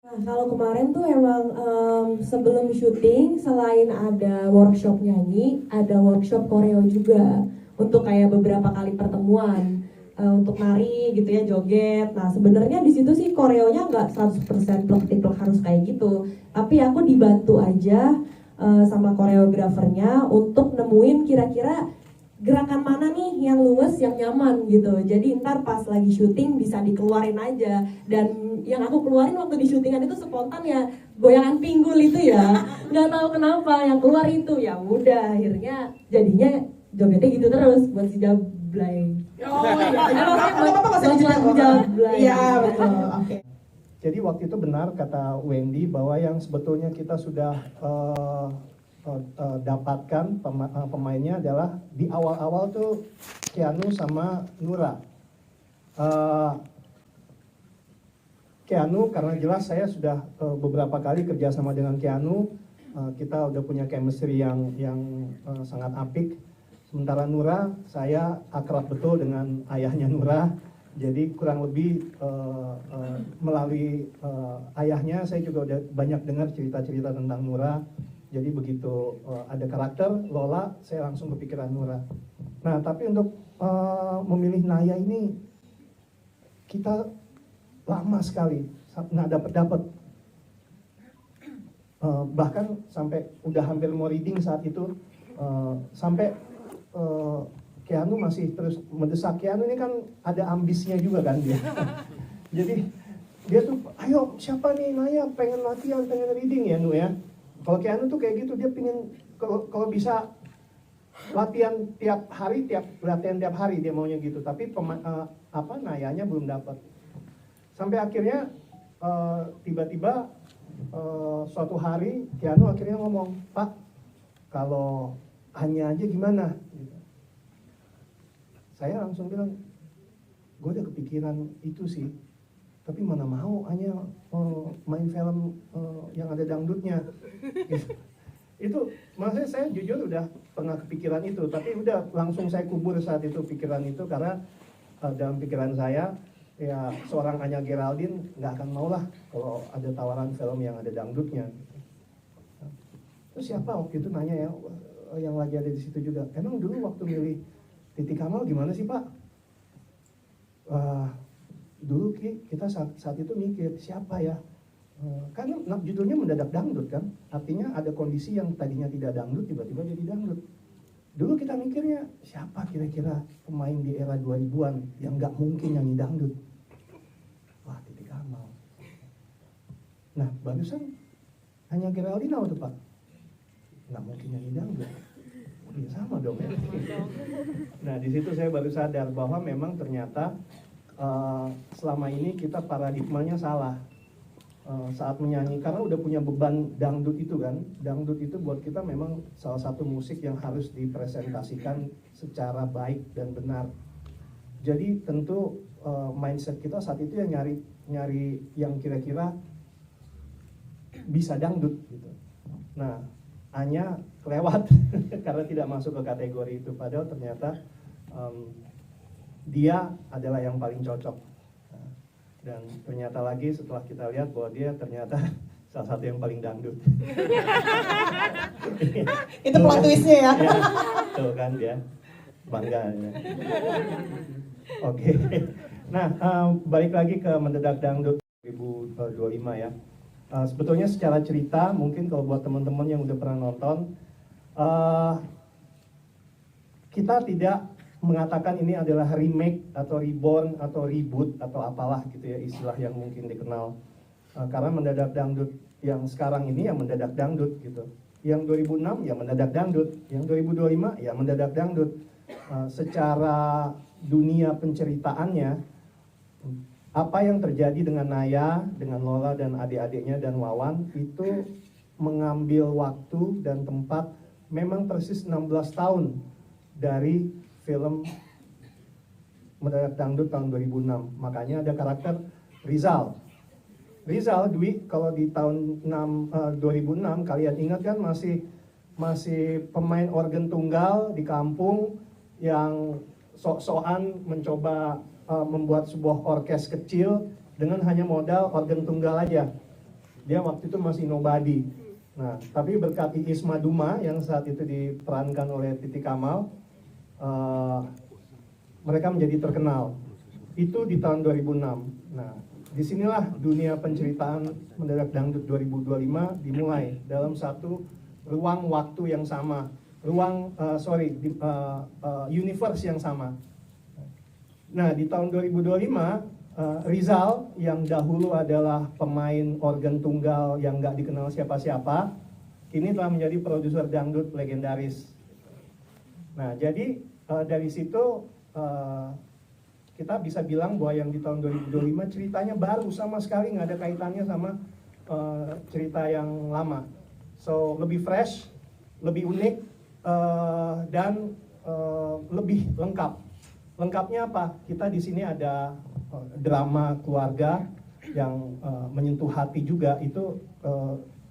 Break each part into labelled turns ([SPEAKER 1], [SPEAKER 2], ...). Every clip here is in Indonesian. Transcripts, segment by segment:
[SPEAKER 1] Nah, kalau kemarin tuh emang sebelum syuting, selain ada workshop nyanyi, ada workshop koreo juga untuk kayak beberapa kali pertemuan untuk nari gitu ya, joget. Nah, sebenarnya di situ sih koreonya nggak 100% plek-plek harus kayak gitu, tapi aku dibantu aja sama koreografernya untuk nemuin kira-kira gerakan mana nih yang luwes, yang nyaman gitu. Jadi ntar pas lagi syuting bisa dikeluarin aja. Dan yang aku keluarin waktu di syutingan itu spontan ya, goyangan pinggul itu ya. Nggak tahu kenapa yang keluar itu, ya udah akhirnya jadinya jogetnya gitu terus buat si Jablay.
[SPEAKER 2] Oh iya,
[SPEAKER 1] Apa masih lagu Jablay.
[SPEAKER 2] Iya betul, oke.
[SPEAKER 3] Jadi waktu itu benar kata Wendy bahwa yang sebetulnya kita sudah dapatkan pemainnya adalah di awal-awal tuh Keanu sama Nura. Keanu karena jelas saya sudah beberapa kali kerja sama dengan Keanu, kita udah punya chemistry yang sangat apik. Sementara Nura, saya akrab betul dengan ayahnya Nura. Jadi kurang lebih melalui ayahnya saya juga udah banyak dengar cerita-cerita tentang Nura. Jadi begitu ada karakter Lola, saya langsung kepikiran Nura. Nah, tapi untuk memilih Naya ini kita lama sekali nggak dapat. Bahkan sampai udah hampir mau reading saat itu, sampai Keanu masih terus mendesak. Keanu ini kan ada ambisnya juga kan dia. Jadi dia tuh, ayo siapa nih Naya pengen latihan, pengen reading ya Nu ya. Kalau Keanu tuh kayak gitu, dia pengen kalau bisa latihan tiap hari dia maunya gitu. Tapi Nayanya belum dapat. Sampai akhirnya tiba-tiba suatu hari Keanu akhirnya ngomong, Pak, kalau hanya aja gimana? Gitu. Saya langsung bilang, gue udah kepikiran itu sih, tapi mana mau hanya main film yang ada dangdutnya. Gitu. Itu maksudnya saya jujur udah pernah kepikiran itu, tapi udah langsung saya kubur saat itu pikiran itu, karena dalam pikiran saya ya seorang Anya Geraldine nggak akan mau lah kalau ada tawaran film yang ada dangdutnya. Terus siapa waktu itu nanya ya, yang lagi ada di situ juga, emang dulu waktu milih Titi Kamal gimana sih Pak? Dulu kita saat itu mikir siapa ya? Kan judulnya mendadak dangdut kan, artinya ada kondisi yang tadinya tidak dangdut tiba-tiba jadi dangdut. Dulu kita mikirnya siapa kira-kira pemain di era 2000-an yang nggak mungkin nyanyi dangdut? Wah, Titi Kamal. Nah, barusan hanya Geraldine tuh Pak, nggak mungkin nyanyi dangdut. Ya sama dong ya. Nah, di situ saya baru sadar bahwa memang ternyata selama ini kita paradigmanya salah saat menyanyi, karena udah punya beban dangdut itu kan. Dangdut itu buat kita memang salah satu musik yang harus dipresentasikan secara baik dan benar. Jadi tentu mindset kita saat itu ya nyari yang kira-kira bisa dangdut gitu. Nah, hanya kelewat karena tidak masuk ke kategori itu, padahal ternyata dia adalah yang paling cocok. Dan ternyata lagi setelah kita lihat bahwa dia ternyata salah satu yang paling dangdut.
[SPEAKER 2] Itu plot twistnya ya.
[SPEAKER 3] Ya, tuh kan dia bangga ya. Oke. Nah, balik lagi ke Mendadak Dangdut 2025 ya. Sebetulnya secara cerita, mungkin kalau buat teman-teman yang udah pernah nonton, kita tidak mengatakan ini adalah remake atau reborn atau reboot atau apalah gitu ya, istilah yang mungkin dikenal. Karena Mendadak Dangdut yang sekarang ini ya Mendadak Dangdut gitu. Yang 2006 ya Mendadak Dangdut, yang 2025 ya Mendadak Dangdut. Secara dunia penceritaannya, apa yang terjadi dengan Naya, dengan Lola dan adik-adiknya dan Wawan itu mengambil waktu dan tempat memang persis 16 tahun dari film Mendadak Dangdut tahun 2006. Makanya ada karakter Rizal. Rizal, Dwi, kalau di tahun 2006 kalian ingat kan masih pemain organ tunggal di kampung yang sok-sokan mencoba membuat sebuah orkes kecil dengan hanya modal organ tunggal aja. Dia waktu itu masih nobody. Nah, tapi berkat Iis Maduma yang saat itu diperankan oleh Titi Kamal, mereka menjadi terkenal. Itu di tahun 2006. Nah, disinilah dunia penceritaan Mendadak Dangdut 2025 dimulai dalam satu ruang waktu yang sama, universe yang sama. Nah, di tahun 2025, Rizal yang dahulu adalah pemain organ tunggal yang nggak dikenal siapa-siapa, kini telah menjadi produser dangdut legendaris. Nah, jadi dari situ kita bisa bilang bahwa yang di tahun 2025 ceritanya baru, sama sekali nggak ada kaitannya sama cerita yang lama. So, lebih fresh, lebih unik, dan lebih lengkap. Lengkapnya apa? Kita di sini ada drama keluarga yang menyentuh hati juga. Itu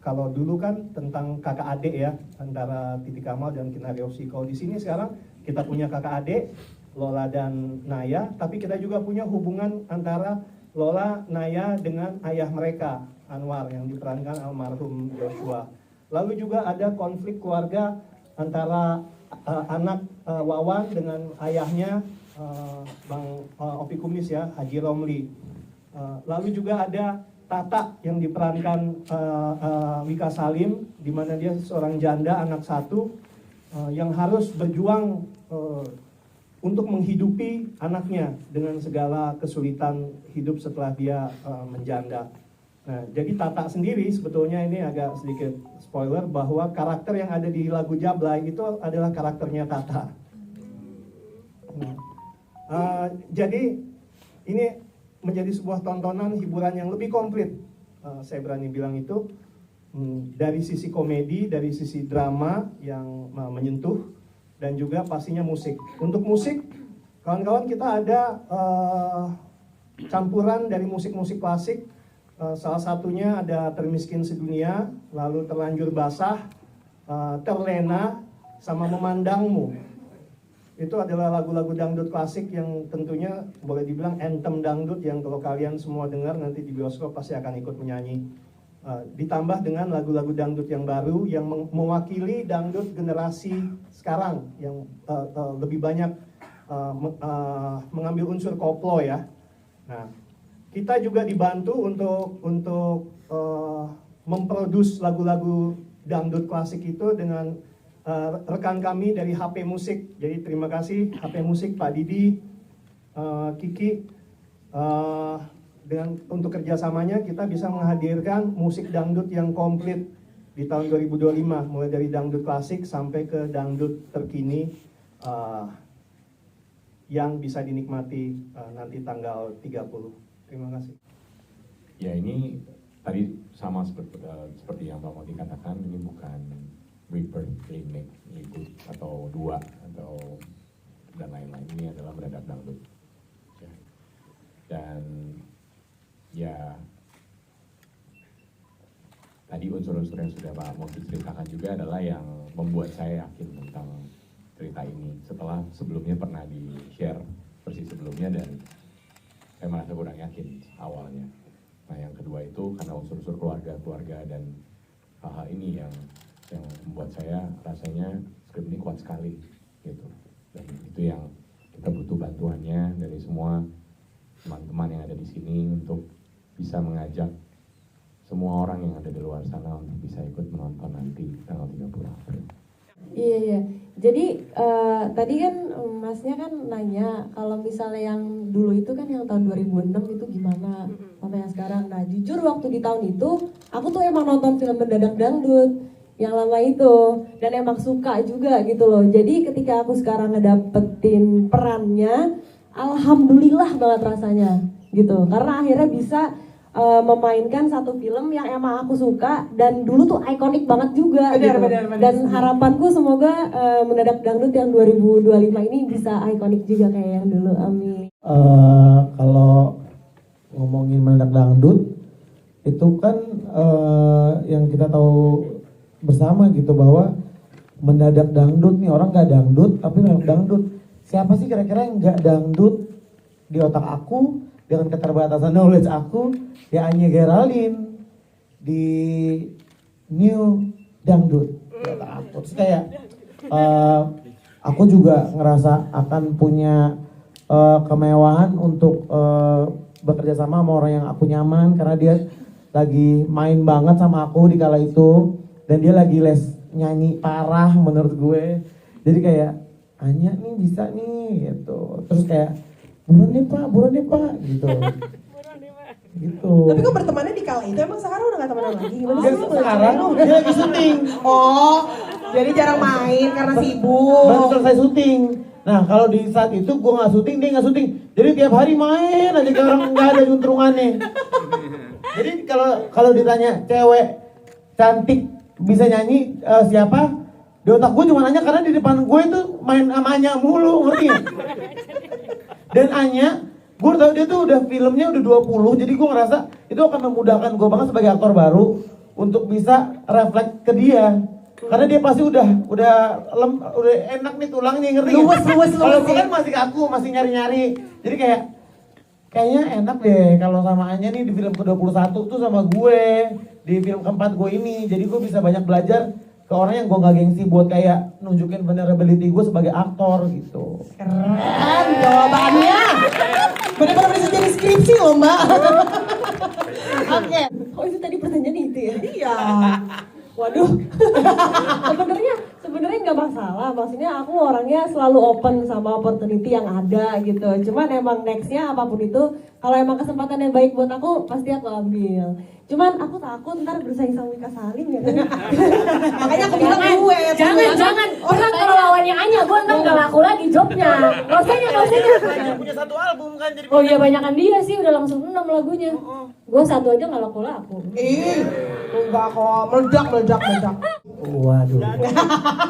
[SPEAKER 3] kalau dulu kan tentang kakak adik ya, antara Titi Kamal dan Kinar Yosi. Kalau di sini sekarang kita punya kakak adik, Lola dan Naya, tapi kita juga punya hubungan antara Lola, Naya dengan ayah mereka, Anwar, yang diperankan almarhum Joshua. Lalu juga ada konflik keluarga antara anak Wawan dengan ayahnya, Bang Opi Kumis ya, Haji Romli. Lalu juga ada Tata yang diperankan Wika Salim, di mana dia seorang janda anak satu yang harus berjuang untuk menghidupi anaknya dengan segala kesulitan hidup setelah dia menjanda. Nah, jadi Tata sendiri sebetulnya ini agak sedikit spoiler bahwa karakter yang ada di lagu Jablay itu adalah karakternya Tata. Jadi ini menjadi sebuah tontonan hiburan yang lebih komplit. Saya berani bilang itu dari sisi komedi, dari sisi drama yang menyentuh, dan juga pastinya musik. Untuk musik, kawan-kawan kita ada campuran dari musik-musik klasik. Salah satunya ada Termiskin Sedunia, lalu Terlanjur Basah, Terlena, sama Memandangmu. Itu adalah lagu-lagu dangdut klasik yang tentunya boleh dibilang anthem dangdut yang kalau kalian semua dengar nanti di bioskop pasti akan ikut menyanyi. Ditambah dengan lagu-lagu dangdut yang baru yang mewakili dangdut generasi sekarang yang lebih banyak mengambil unsur koplo ya. Nah, kita juga dibantu untuk memproduksi lagu-lagu dangdut klasik itu dengan rekan kami dari HP Musik. Jadi terima kasih HP Musik, Pak Didi, Kiki. Untuk kerjasamanya kita bisa menghadirkan musik dangdut yang komplit di tahun 2025, mulai dari dangdut klasik sampai ke dangdut terkini yang bisa dinikmati nanti tanggal 30. Terima kasih.
[SPEAKER 4] Ya, ini tadi sama seperti yang Pak Moti katakan, ini bukan rebirth, remake, reboot atau dua atau dan lain-lain. Ini adalah Mendadak Dangdut. Ya. Dan ya tadi unsur-unsur yang sudah Pak Moti ceritakan juga adalah yang membuat saya yakin tentang cerita ini. Setelah sebelumnya pernah di-share versi sebelumnya dan saya merasa kurang yakin awalnya. Nah, yang kedua itu karena unsur-unsur keluarga dan hal-hal ini yang membuat saya rasanya skrip ini kuat sekali gitu. Dan itu yang kita butuh bantuannya dari semua teman-teman yang ada di sini untuk bisa mengajak semua orang yang ada di luar sana untuk bisa ikut menonton nanti tanggal 30 April.
[SPEAKER 1] Iya. Jadi tadi kan Masnya kan nanya kalau misalnya yang dulu itu kan yang tahun 2006 itu gimana sampai yang sekarang. Nah, jujur waktu di tahun itu aku tuh emang nonton film Mendadak Dangdut yang lama itu dan emang suka juga gitu loh. Jadi ketika aku sekarang ngedapetin perannya, alhamdulillah banget rasanya gitu. Karena akhirnya bisa memainkan satu film yang emang aku suka dan dulu tuh ikonik banget juga gitu.
[SPEAKER 2] Benar.
[SPEAKER 1] Dan harapanku semoga Mendadak Dangdut yang 2025 ini bisa ikonik juga kayak yang dulu. Amin.
[SPEAKER 5] Kalau ngomongin Mendadak Dangdut itu kan yang kita tahu bersama gitu bahwa mendadak dangdut nih, orang nggak dangdut tapi mendadak dangdut. Siapa sih kira-kira yang nggak dangdut di otak aku dengan keterbatasan knowledge aku? Ya Anya Geraldine di New Dangdut kata aku. Terus kayak aku juga ngerasa akan punya kemewahan untuk bekerja sama orang yang aku nyaman karena dia lagi main banget sama aku di kala itu dan dia lagi les nyanyi parah menurut gue. Jadi kayak Anya nih bisa nih gitu. Terus kayak buruan deh pak gitu. Gitu.
[SPEAKER 2] Tapi kok bertemannya di kala itu emang sekarang udah gak temenan lagi? Gimana
[SPEAKER 5] Dia
[SPEAKER 2] sih?
[SPEAKER 5] sekarang dia lagi syuting.
[SPEAKER 2] Oh, jadi jarang main karena
[SPEAKER 5] Baru
[SPEAKER 2] sibuk.
[SPEAKER 5] selesai syuting. Nah kalau di saat itu gue nggak syuting, dia nggak syuting. Jadi tiap hari main aja kayak orang nggak ada juntrungannya. Jadi kalau ditanya cewek cantik bisa nyanyi siapa? Di otak gue cuma Anya karena di depan gue itu main sama Anya mulu, ngerti ya? Dan Anya, gue tau dia tuh udah filmnya udah 20, jadi gue ngerasa itu akan memudahkan gue banget sebagai aktor baru untuk bisa refleks ke dia. Karena dia pasti udah enak nih tulangnya, ngerti nggak? Kalau gue kan masih kaku, masih nyari-nyari. Jadi kayaknya enak deh kalau sama Anya nih di film ke-21 tuh sama gue, di film keempat gue ini. Jadi gue bisa banyak belajar ke orang yang gue gak gengsi buat kayak nunjukin vulnerability gue sebagai aktor gitu.
[SPEAKER 2] Keren jawabannya. Bener-bener bisa jadi skripsi loh mbak. Oke.
[SPEAKER 1] Oh itu tadi pertanyaan itu ya?
[SPEAKER 2] Iya.
[SPEAKER 1] Waduh. sebenarnya nggak masalah. Maksudnya aku orangnya selalu open sama opportunity yang ada gitu. Cuman emang nextnya apapun itu, kalau emang kesempatan yang baik buat aku, pasti aku ambil. Cuman aku takut ntar bersaing sama Wika Salim ya kan?
[SPEAKER 2] Makanya aku bilang gue.
[SPEAKER 6] Jangan. Orang kalau lawannya Anya, gue ntar gak laku lagi jobnya. Gak usah.
[SPEAKER 5] Punya satu album kan jadi.
[SPEAKER 6] Oh iya banyakan dia sih, udah langsung 6 lagunya. Gue satu aja gak laku-laku.
[SPEAKER 2] Enggak kok, meledak.
[SPEAKER 7] Waduh.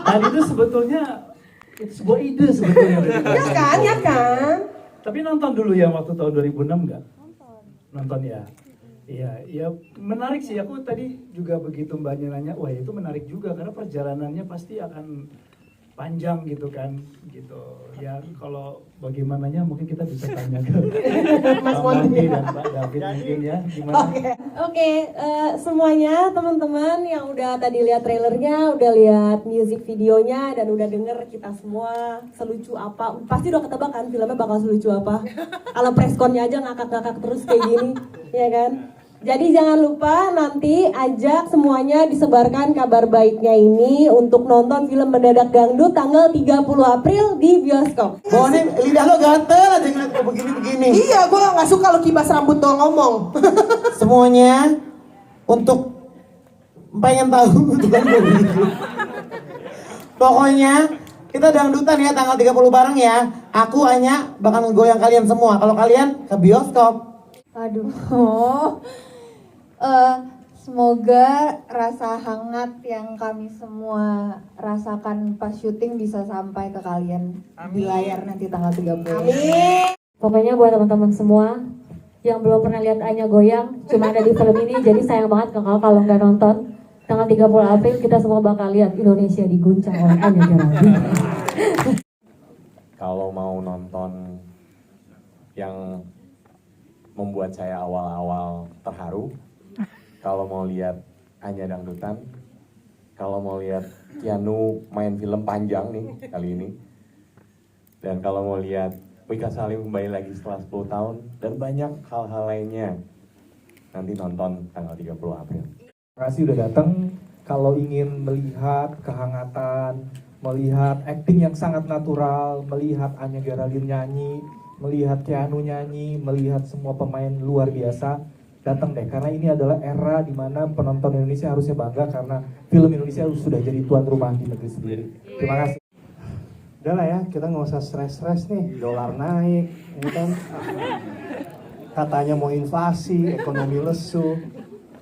[SPEAKER 7] Tadi itu sebetulnya itu sebuah ide sebetulnya.
[SPEAKER 2] Ya kan.
[SPEAKER 7] Tapi nonton dulu ya waktu tahun 2006 enggak? Nonton ya. Iya, menarik sih. Aku tadi juga begitu mbaknya nanya, wah itu menarik juga karena perjalanannya pasti akan panjang gitu kan, gitu. Ya kalau bagaimananya mungkin kita bisa tanya ke
[SPEAKER 2] Mas
[SPEAKER 7] Pak
[SPEAKER 2] Mondi
[SPEAKER 7] Mondi dan Pak David mungkin ya, gimana?
[SPEAKER 1] Oke, semuanya teman-teman yang udah tadi lihat trailernya, udah lihat music videonya, dan udah denger kita semua selucu apa. Pasti udah ketebak kan filmnya bakal selucu apa. Kalau preskonnya aja ngakak-ngakak terus kayak gini, ya kan? Jadi jangan lupa nanti ajak semuanya disebarkan kabar baiknya ini untuk nonton film Mendadak Dangdut tanggal 30 April di bioskop.
[SPEAKER 5] Bawaannya lidah lo gatel aja ngeliat kayak begini-begini.
[SPEAKER 2] Iya, gue gak suka lo kibas rambut doang ngomong.
[SPEAKER 5] Semuanya untuk pengen tahu itu kan begitu. Pokoknya kita dangdutan ya tanggal 30 bareng ya. Aku Anya bakal ngegoyang kalian semua. Kalau kalian ke bioskop.
[SPEAKER 8] Aduh, semoga rasa hangat yang kami semua rasakan pas syuting bisa sampai ke kalian di layar nanti tanggal 30.
[SPEAKER 6] Pokoknya buat teman-teman semua yang belum pernah lihat Anya goyang, cuma ada di film ini, jadi sayang banget kalau nggak nonton. Tanggal 30 April kita semua bakal lihat Indonesia diguncang oleh Anya Geraldine.
[SPEAKER 4] Kalau mau nonton yang membuat saya awal-awal terharu, kalau mau lihat Anya Dangdutan, kalau mau lihat Keanu main film panjang nih kali ini, dan kalau mau lihat Wika Salim kembali lagi setelah 10 tahun, dan banyak hal-hal lainnya, nanti nonton tanggal 30 April.
[SPEAKER 9] Terima kasih udah datang. Kalau ingin melihat kehangatan, melihat acting yang sangat natural, melihat Anya Geraldine nyanyi, melihat Keanu nyanyi, melihat semua pemain luar biasa, datang deh. Karena ini adalah era di mana penonton Indonesia harusnya bangga karena film Indonesia sudah jadi tuan rumah di negeri sendiri. Terima kasih.
[SPEAKER 3] Udah lah ya, kita nggak usah stres-stres nih, dolar naik, ya kan? Katanya mau inflasi, ekonomi lesu.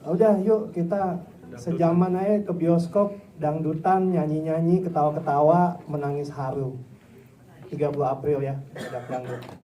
[SPEAKER 3] Udah, yuk kita sejaman aja ke bioskop, dangdutan, nyanyi-nyanyi, ketawa-ketawa, menangis haru. 30 April ya, dangdut.